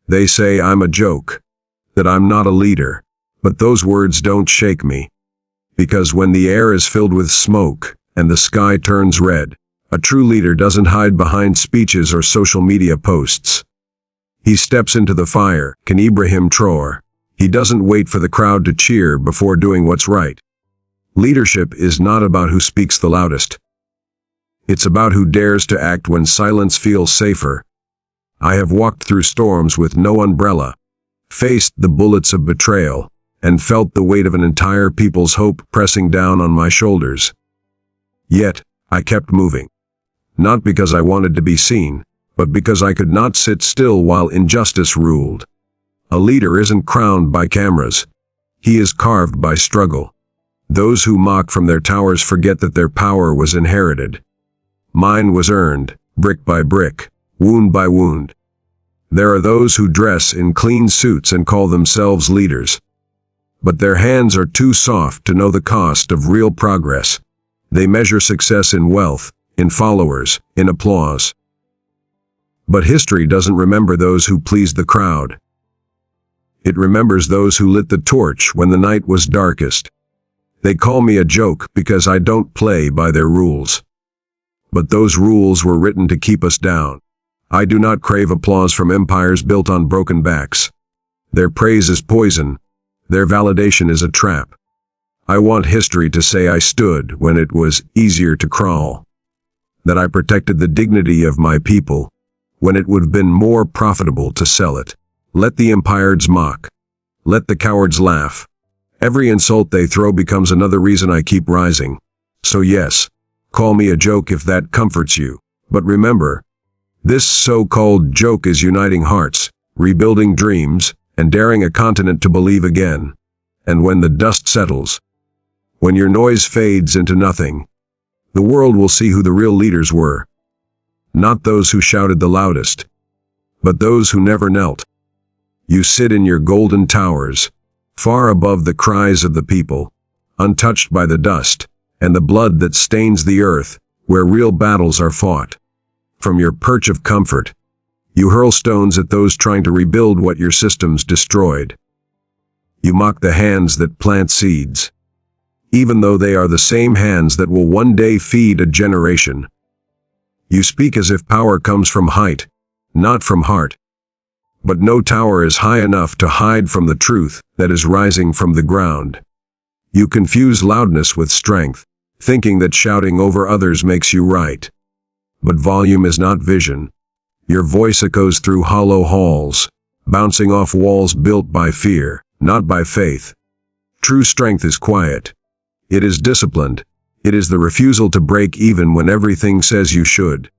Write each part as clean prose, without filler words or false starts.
They say I'm a joke, that I'm not a leader, but those words don't shake me. Because when the air is filled with smoke and the sky turns red, a true leader doesn't hide behind speeches or social media posts. He steps into the fire, can Ibrahim Traoré. He doesn't wait for the crowd to cheer before doing what's right. Leadership is not about who speaks the loudest. It's about who dares to act when silence feels safer. I have walked through storms with no umbrella, faced the bullets of betrayal, and felt the weight of an entire people's hope pressing down on my shoulders. Yet, I kept moving. Not because I wanted to be seen, but because I could not sit still while injustice ruled. A leader isn't crowned by cameras. He is carved by struggle. Those who mock from their towers forget that their power was inherited. Mine was earned, brick by brick, wound by wound. There are those who dress in clean suits and call themselves leaders. But their hands are too soft to know the cost of real progress. They measure success in wealth, in followers, in applause. But history doesn't remember those who pleased the crowd. It remembers those who lit the torch when the night was darkest. They call me a joke because I don't play by their rules. But those rules were written to keep us down. I do not crave applause from empires built on broken backs. Their praise is poison. Their validation is a trap. I want history to say I stood when it was easier to crawl. That I protected the dignity of my people when it would have been more profitable to sell it. Let the empires mock. Let the cowards laugh. Every insult they throw becomes another reason I keep rising. So yes, call me a joke if that comforts you. But remember, this so-called joke is uniting hearts, rebuilding dreams, and daring a continent to believe again. And when the dust settles, when your noise fades into nothing, the world will see who the real leaders were. Not those who shouted the loudest, but those who never knelt. You sit in your golden towers, far above the cries of the people, untouched by the dust and the blood that stains the earth, where real battles are fought. From your perch of comfort, you hurl stones at those trying to rebuild what your systems destroyed. You mock the hands that plant seeds, even though they are the same hands that will one day feed a generation. You speak as if power comes from height, not from heart. But no tower is high enough to hide from the truth that is rising from the ground. You confuse loudness with strength, thinking that shouting over others makes you right. But volume is not vision. Your voice echoes through hollow halls, bouncing off walls built by fear, not by faith. True strength is quiet. It is disciplined. It is the refusal to break even when everything says you should.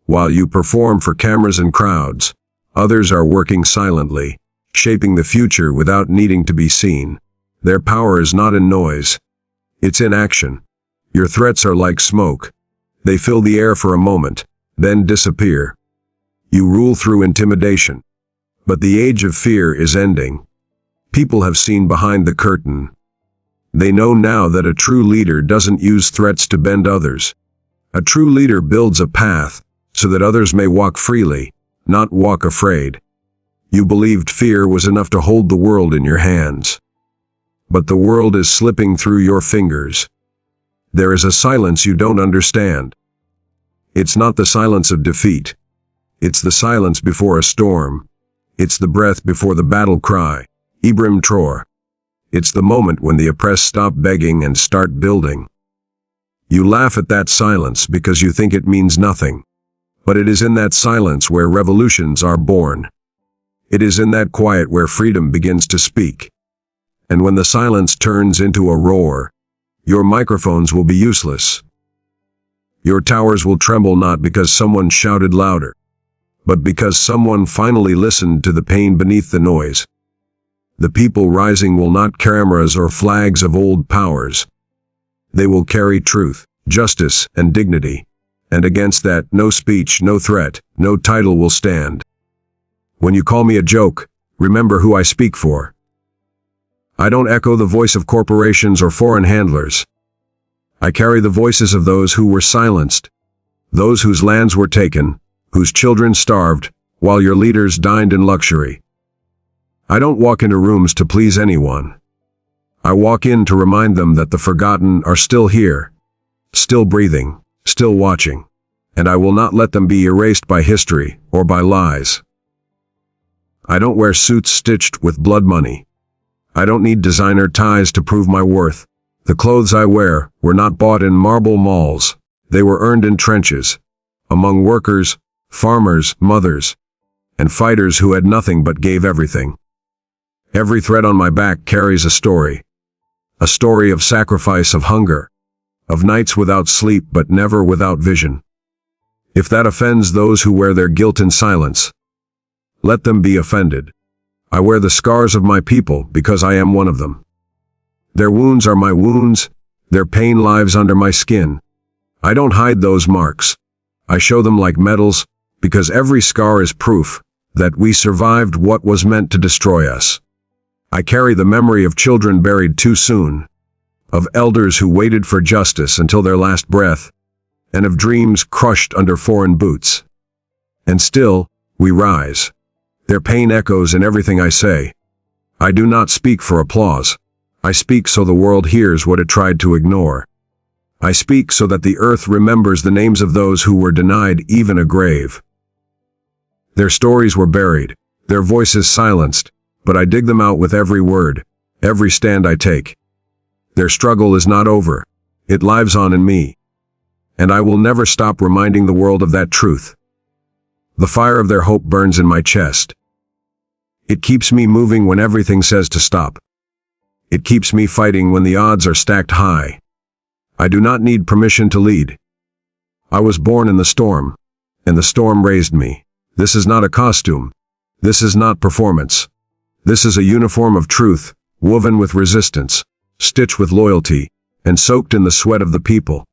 While you perform for cameras and crowds, others are working silently, shaping the future without needing to be seen. Their power is not in noise. It's in action. Your threats are like smoke. They fill the air for a moment, then disappear. You rule through intimidation. But the age of fear is ending. People have seen behind the curtain. They know now that a true leader doesn't use threats to bend others. A true leader builds a path so that others may walk freely, not walk afraid. You believed fear was enough to hold the world in your hands. But the world is slipping through your fingers. There is a silence you don't understand. It's not the silence of defeat. It's the silence before a storm. It's the breath before the battle cry. Ibrahim Traoré. It's the moment when the oppressed stop begging and start building. You laugh at that silence because you think it means nothing. But it is in that silence where revolutions are born. It is in that quiet where freedom begins to speak. And when the silence turns into a roar, your microphones will be useless. Your towers will tremble not because someone shouted louder, but because someone finally listened to the pain beneath the noise. The people rising will not cameras or flags of old powers. They will carry truth, justice, and dignity. And against that, no speech, no threat, no title will stand. When you call me a joke, remember who I speak for. I don't echo the voice of corporations or foreign handlers. I carry the voices of those who were silenced, those whose lands were taken, whose children starved, while your leaders dined in luxury. I don't walk into rooms to please anyone. I walk in to remind them that the forgotten are still here, still breathing, still watching, and I will not let them be erased by history or by lies. I don't wear suits stitched with blood money. I don't need designer ties to prove my worth. The clothes I wear were not bought in marble malls. They were earned in trenches, among workers, farmers, mothers, and fighters who had nothing but gave everything. Every thread on my back carries a story of sacrifice, of hunger, of nights without sleep but never without vision. If that offends those who wear their guilt in silence, let them be offended. I wear the scars of my people because I am one of them. Their wounds are my wounds, their pain lives under my skin. I don't hide those marks. I show them like medals, because every scar is proof that we survived what was meant to destroy us. I carry the memory of children buried too soon, of elders who waited for justice until their last breath, and of dreams crushed under foreign boots. And still, we rise. Their pain echoes in everything I say. I do not speak for applause. I speak so the world hears what it tried to ignore. I speak so that the earth remembers the names of those who were denied even a grave. Their stories were buried, their voices silenced, but I dig them out with every word, every stand I take. Their struggle is not over. It lives on in me. And I will never stop reminding the world of that truth. The fire of their hope burns in my chest. It keeps me moving when everything says to stop. It keeps me fighting when the odds are stacked high. I do not need permission to lead. I was born in the storm, and the storm raised me. This is not a costume. This is not performance. This is a uniform of truth, woven with resistance, stitched with loyalty, and soaked in the sweat of the people.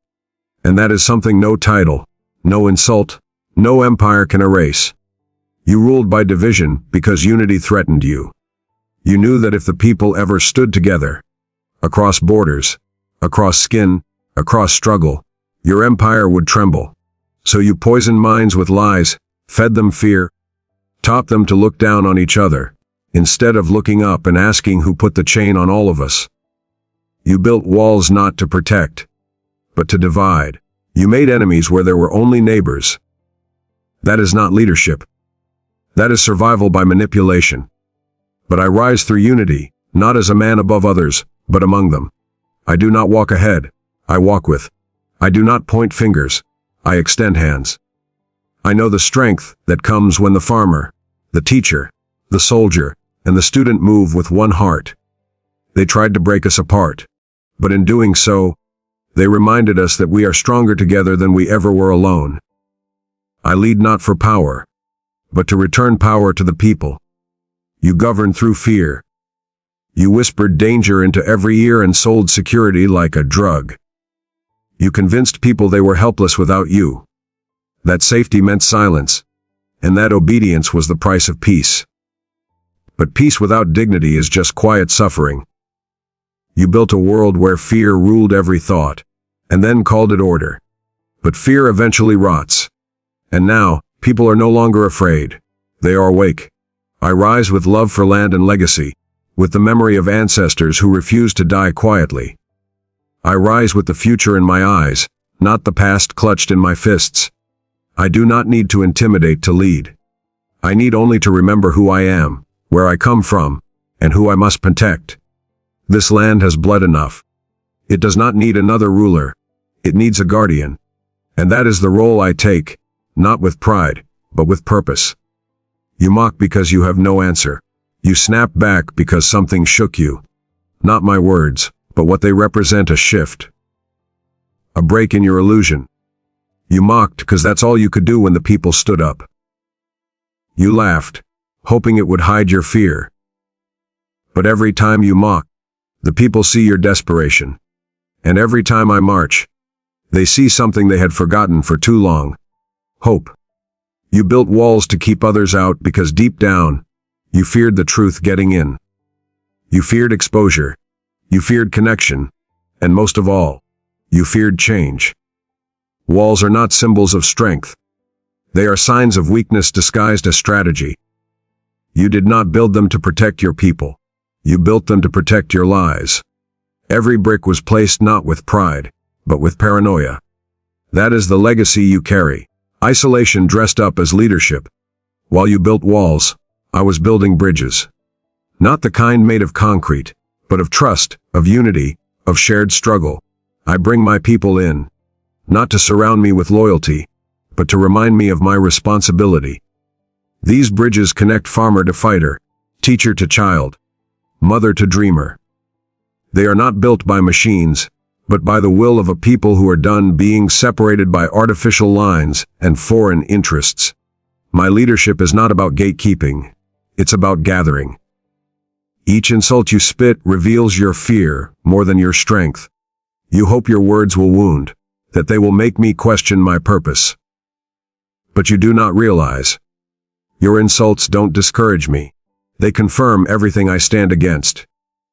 And that is something no title, no insult, no empire can erase. You ruled by division because unity threatened you. You knew that if the people ever stood together, across borders, across skin, across struggle, your empire would tremble. So you poisoned minds with lies, fed them fear, taught them to look down on each other, instead of looking up and asking who put the chain on all of us. You built walls not to protect, but to divide. You made enemies where there were only neighbors. That is not leadership. That is survival by manipulation. But I rise through unity, not as a man above others, but among them. I do not walk ahead, I walk with. I do not point fingers, I extend hands. I know the strength that comes when the farmer, the teacher, the soldier, and the student move with one heart. They tried to break us apart, but in doing so, they reminded us that we are stronger together than we ever were alone. I lead not for power, but to return power to the people. You governed through fear. You whispered danger into every ear and sold security like a drug. You convinced people they were helpless without you. That safety meant silence, and that obedience was the price of peace. But peace without dignity is just quiet suffering. You built a world where fear ruled every thought, and then called it order. But fear eventually rots. And now, people are no longer afraid. They are awake. I rise with love for land and legacy, with the memory of ancestors who refused to die quietly. I rise with the future in my eyes, not the past clutched in my fists. I do not need to intimidate to lead. I need only to remember who I am, where I come from, and who I must protect. This land has blood enough. It does not need another ruler. It needs a guardian. And that is the role I take, not with pride, but with purpose. You mock because you have no answer. You snap back because something shook you. Not my words, but what they represent: a shift. A break in your illusion. You mocked because that's all you could do when the people stood up. You laughed, hoping it would hide your fear. But every time you mock, the people see your desperation. And every time I march, they see something they had forgotten for too long. Hope. You built walls to keep others out because deep down, you feared the truth getting in. You feared exposure. You feared connection. And most of all, you feared change. Walls are not symbols of strength. They are signs of weakness disguised as strategy. You did not build them to protect your people. You built them to protect your lies. Every brick was placed not with pride, but with paranoia. That is the legacy you carry. Isolation dressed up as leadership. While you built walls, I was building bridges. Not the kind made of concrete, but of trust, of unity, of shared struggle. I bring my people in, not to surround me with loyalty, but to remind me of my responsibility. These bridges connect farmer to fighter, teacher to child, mother to dreamer. They are not built by machines, but by the will of a people who are done being separated by artificial lines and foreign interests. My leadership is not about gatekeeping, it's about gathering. Each insult you spit reveals your fear more than your strength. You hope your words will wound, that they will make me question my purpose. But you do not realize. Your insults don't discourage me. They confirm everything I stand against.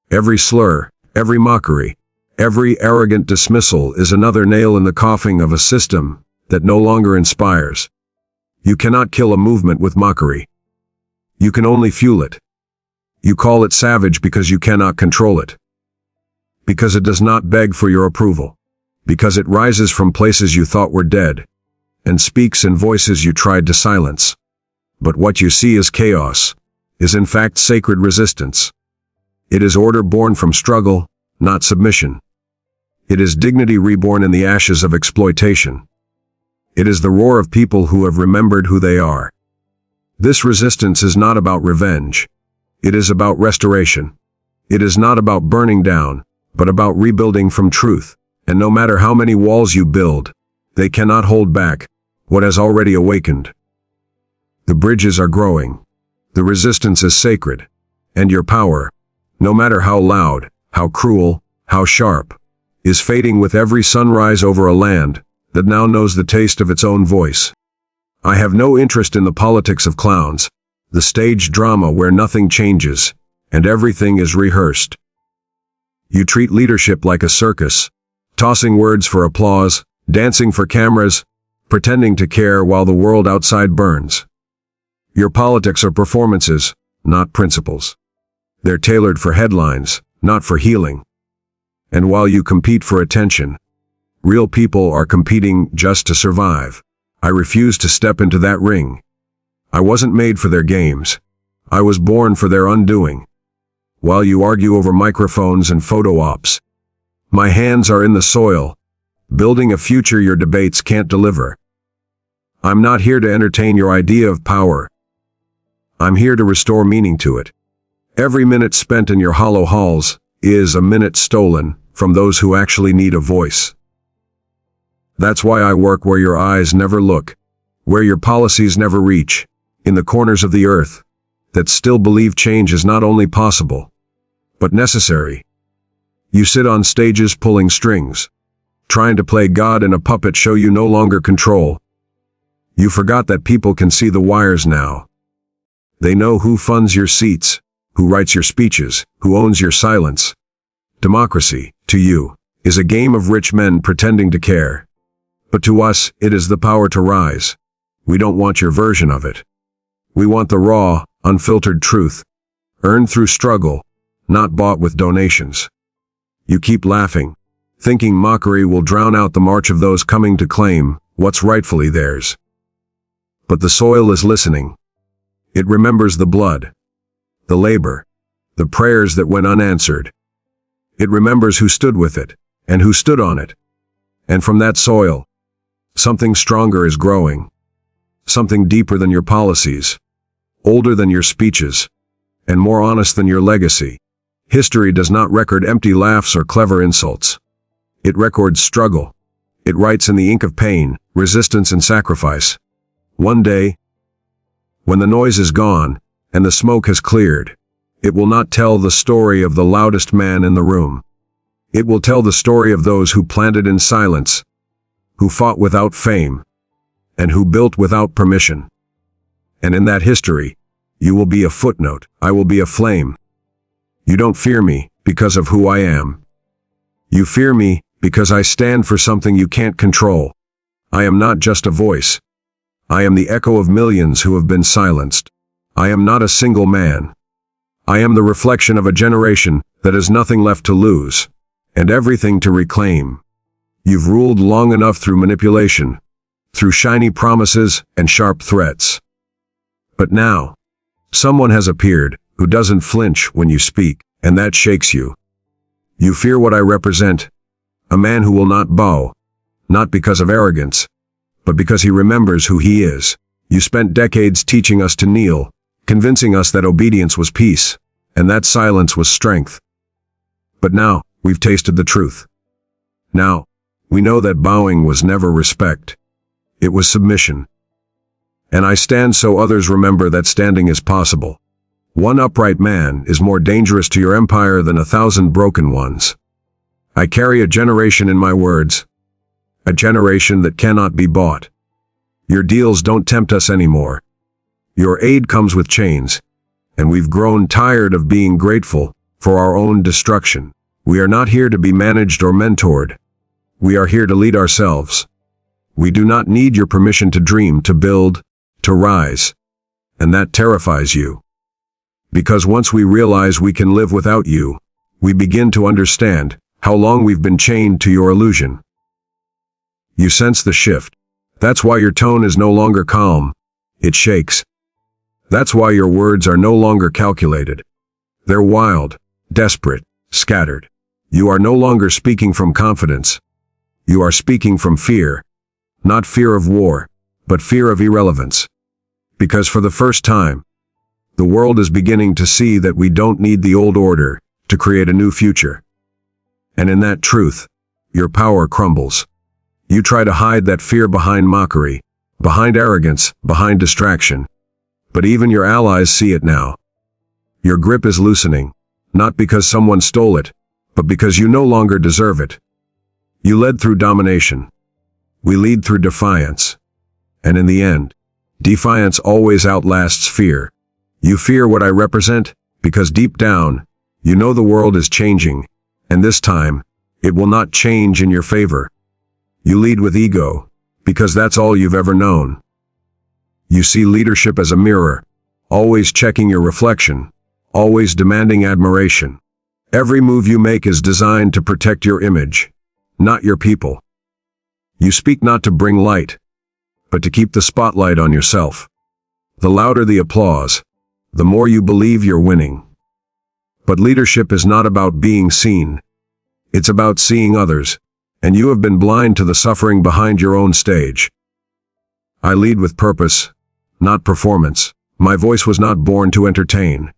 Every slur, every mockery, every arrogant dismissal is another nail in the coffin of a system that no longer inspires. You cannot kill a movement with mockery. You can only fuel it. You call it savage because you cannot control it. Because it does not beg for your approval. Because it rises from places you thought were dead, and speaks in voices you tried to silence. But what you see as chaos is in fact sacred resistance. It is order born from struggle, not submission. It is dignity reborn in the ashes of exploitation. It is the roar of people who have remembered who they are. This resistance is not about revenge. It is about restoration. It is not about burning down, but about rebuilding from truth. And no matter how many walls you build, they cannot hold back what has already awakened. The bridges are growing. The resistance is sacred. And your power, no matter how loud, how cruel, how sharp, is fading with every sunrise over a land that now knows the taste of its own voice. I have no interest in the politics of clowns, the stage drama where nothing changes, and everything is rehearsed. You treat leadership like a circus, tossing words for applause, dancing for cameras, pretending to care while the world outside burns. Your politics are performances, not principles. They're tailored for headlines, not for healing. And while you compete for attention, real people are competing just to survive. I refuse to step into that ring. I wasn't made for their games. I was born for their undoing. While you argue over microphones and photo ops, my hands are in the soil, building a future your debates can't deliver. I'm not here to entertain your idea of power. I'm here to restore meaning to it. Every minute spent in your hollow halls is a minute stolen from those who actually need a voice. That's why I work where your eyes never look, where your policies never reach, in the corners of the earth that still believe change is not only possible, but necessary. You sit on stages pulling strings, trying to play God in a puppet show you no longer control. You forgot that people can see the wires now. They know who funds your seats, who writes your speeches, who owns your silence. Democracy, to you, is a game of rich men pretending to care. But to us, it is the power to rise. We don't want your version of it. We want the raw, unfiltered truth, earned through struggle, not bought with donations. You keep laughing, thinking mockery will drown out the march of those coming to claim what's rightfully theirs. But the soil is listening. It remembers the blood, the labor, the prayers that went unanswered. It remembers who stood with it, and who stood on it. And from that soil, something stronger is growing. Something deeper than your policies, older than your speeches, and more honest than your legacy. History does not record empty laughs or clever insults. It records struggle. It writes in the ink of pain, resistance, and sacrifice. One day, when the noise is gone and the smoke has cleared, it will not tell the story of the loudest man in the room. It will tell the story of those who planted in silence, who fought without fame, and who built without permission. And in that history, you will be a footnote. I will be a flame. You don't fear me because of who I am. You fear me because I stand for something you can't control. I am not just a voice. I am the echo of millions who have been silenced. I am not a single man. I am the reflection of a generation that has nothing left to lose, and everything to reclaim. You've ruled long enough through manipulation, through shiny promises and sharp threats. But now, someone has appeared who doesn't flinch when you speak, and that shakes you. You fear what I represent, a man who will not bow, not because of arrogance, but because he remembers who he is. You spent decades teaching us to kneel, convincing us that obedience was peace, and that silence was strength. But now, we've tasted the truth. Now, we know that bowing was never respect. It was submission. And I stand so others remember that standing is possible. One upright man is more dangerous to your empire than 1,000 broken ones. I carry a generation in my words, a generation that cannot be bought. Your deals don't tempt us anymore. Your aid comes with chains, and we've grown tired of being grateful for our own destruction. We are not here to be managed or mentored. We are here to lead ourselves. We do not need your permission to dream, to build, to rise. And that terrifies you. Because once we realize we can live without you, we begin to understand how long we've been chained to your illusion. You sense the shift. That's why your tone is no longer calm. It shakes. That's why your words are no longer calculated. They're wild, desperate, scattered. You are no longer speaking from confidence. You are speaking from fear. Not fear of war, but fear of irrelevance. Because for the first time, the world is beginning to see that we don't need the old order to create a new future. And in that truth, your power crumbles. You try to hide that fear behind mockery, behind arrogance, behind distraction. But even your allies see it now. Your grip is loosening, not because someone stole it, but because you no longer deserve it. You led through domination. We lead through defiance. And in the end, defiance always outlasts fear. You fear what I represent, because deep down, you know the world is changing, and this time, it will not change in your favor. You lead with ego, because that's all you've ever known. You see leadership as a mirror, always checking your reflection, always demanding admiration. Every move you make is designed to protect your image, not your people. You speak not to bring light, but to keep the spotlight on yourself. The louder the applause, the more you believe you're winning. But leadership is not about being seen. It's about seeing others, and you have been blind to the suffering behind your own stage. I lead with purpose, not performance. My voice was not born to entertain.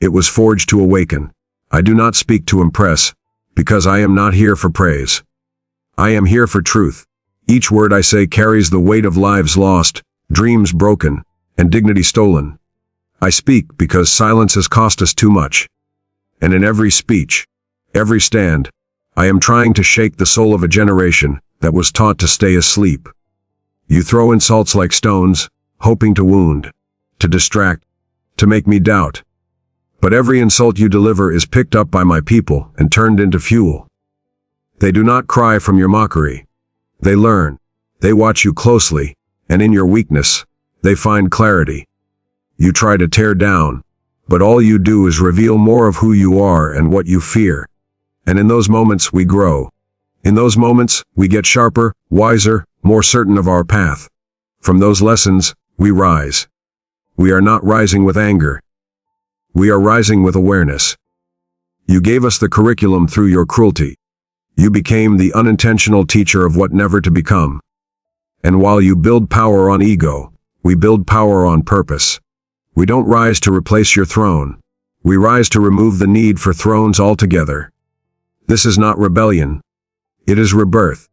It was forged to awaken. I do not speak to impress, because I am not here for praise. I am here for truth. Each word I say carries the weight of lives lost, dreams broken, and dignity stolen. I speak because silence has cost us too much. And in every speech, every stand, I am trying to shake the soul of a generation that was taught to stay asleep. You throw insults like stones, hoping to wound, to distract, to make me doubt. But every insult you deliver is picked up by my people and turned into fuel. They do not cry from your mockery. They learn. They watch you closely, and in your weakness, they find clarity. You try to tear down, but all you do is reveal more of who you are and what you fear. And in those moments we grow. In those moments, we get sharper, wiser, more certain of our path. From those lessons, we rise. We are not rising with anger. We are rising with awareness. You gave us the curriculum through your cruelty. You became the unintentional teacher of what never to become. And while you build power on ego, we build power on purpose. We don't rise to replace your throne. We rise to remove the need for thrones altogether. This is not rebellion. It is rebirth.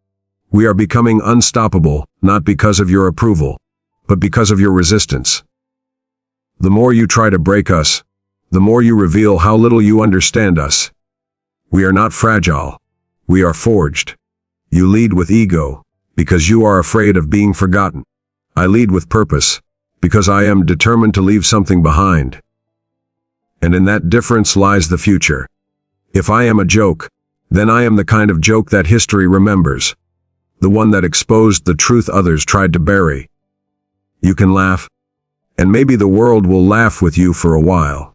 We are becoming unstoppable, not because of your approval, but because of your resistance. The more you try to break us, the more you reveal how little you understand us. We are not fragile. We are forged. You lead with ego, because you are afraid of being forgotten. I lead with purpose, because I am determined to leave something behind. And in that difference lies the future. If I am a joke, then I am the kind of joke that history remembers. The one that exposed the truth others tried to bury. You can laugh, and maybe the world will laugh with you for a while.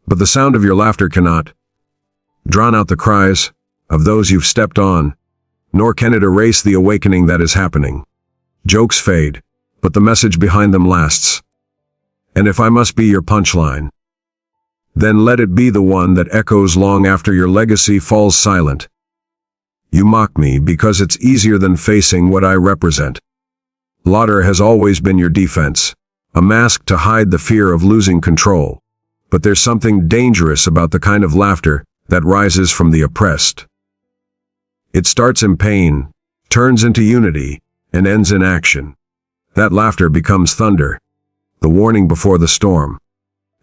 But the sound of your laughter cannot drown out the cries of those you've stepped on, nor can it erase the awakening that is happening. Jokes fade, but the message behind them lasts. And if I must be your punchline, then let it be the one that echoes long after your legacy falls silent. You mock me because it's easier than facing what I represent. Laughter has always been your defense, a mask to hide the fear of losing control. But there's something dangerous about the kind of laughter that rises from the oppressed. It starts in pain, turns into unity, and ends in action. That laughter becomes thunder, the warning before the storm.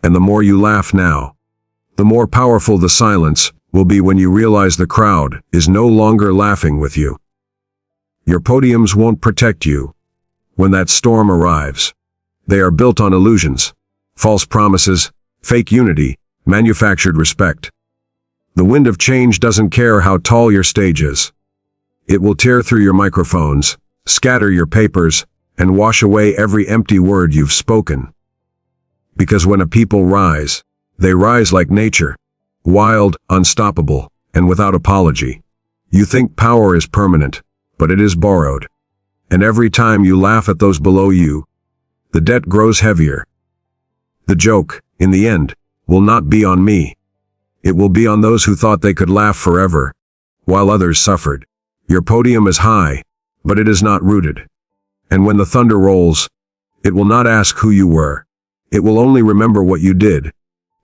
And the more you laugh now, the more powerful the silence will be when you realize the crowd is no longer laughing with you. Your podiums won't protect you when that storm arrives. They are built on illusions, false promises, fake unity, manufactured respect. The wind of change doesn't care how tall your stage is. It will tear through your microphones, scatter your papers, and wash away every empty word you've spoken. Because when a people rise, they rise like nature, wild, unstoppable, and without apology. You think power is permanent, but it is borrowed. And every time you laugh at those below you, the debt grows heavier. The joke, in the end, will not be on me. It will be on those who thought they could laugh forever, while others suffered. Your podium is high, but it is not rooted. And when the thunder rolls, it will not ask who you were. It will only remember what you did,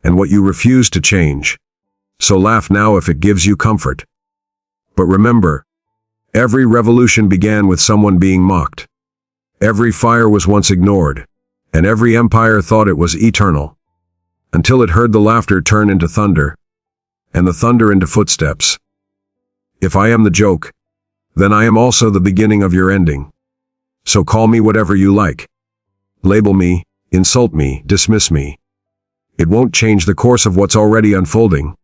and what you refused to change. So laugh now if it gives you comfort. But remember, every revolution began with someone being mocked. Every fire was once ignored, and every empire thought it was eternal, until it heard the laughter turn into thunder, and the thunder into footsteps. If I am the joke, then I am also the beginning of your ending. So call me whatever you like. Label me, insult me, dismiss me. It won't change the course of what's already unfolding.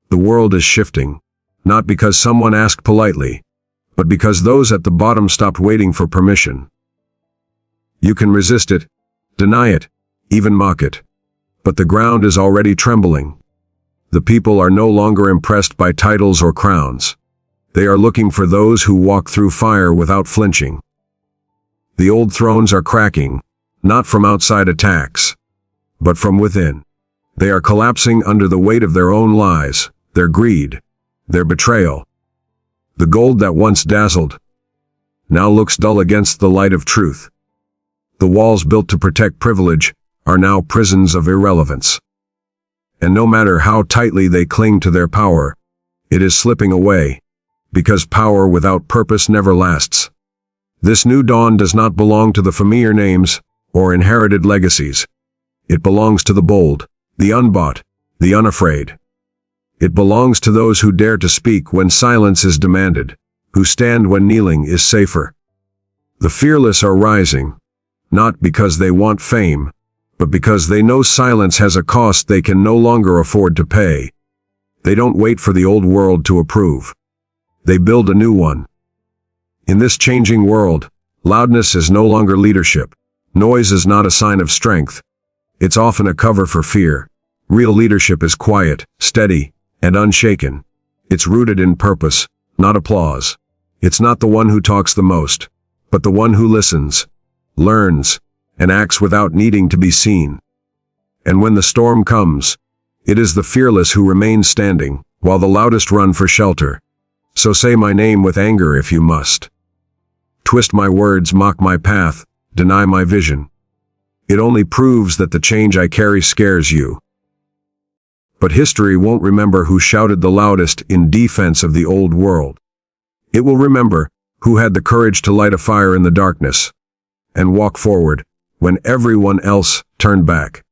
The world is shifting, not because someone asked politely, but because those at the bottom stopped waiting for permission. You can resist it, deny it, even mock it. But the ground is already trembling. The people are no longer impressed by titles or crowns. They are looking for those who walk through fire without flinching. The old thrones are cracking, not from outside attacks, but from within. They are collapsing under the weight of their own lies, their greed, their betrayal. The gold that once dazzled now looks dull against the light of truth. The walls built to protect privilege are now prisons of irrelevance. And no matter how tightly they cling to their power, it is slipping away, because power without purpose never lasts. This new dawn does not belong to the familiar names or inherited legacies. It belongs to the bold, the unbought, the unafraid. It belongs to those who dare to speak when silence is demanded, who stand when kneeling is safer. The fearless are rising, not because they want fame, but because they know silence has a cost they can no longer afford to pay. They don't wait for the old world to approve. They build a new one. In this changing world, loudness is no longer leadership. Noise is not a sign of strength. It's often a cover for fear. Real leadership is quiet, steady, and unshaken. It's rooted in purpose, not applause. It's not the one who talks the most, but the one who listens, learns, and acts without needing to be seen. And when the storm comes, it is the fearless who remain standing, while the loudest run for shelter. So say my name with anger if you must. Twist my words, mock my path, deny my vision. It only proves that the change I carry scares you. But history won't remember who shouted the loudest in defense of the old world. It will remember who had the courage to light a fire in the darkness and walk forward when everyone else turned back.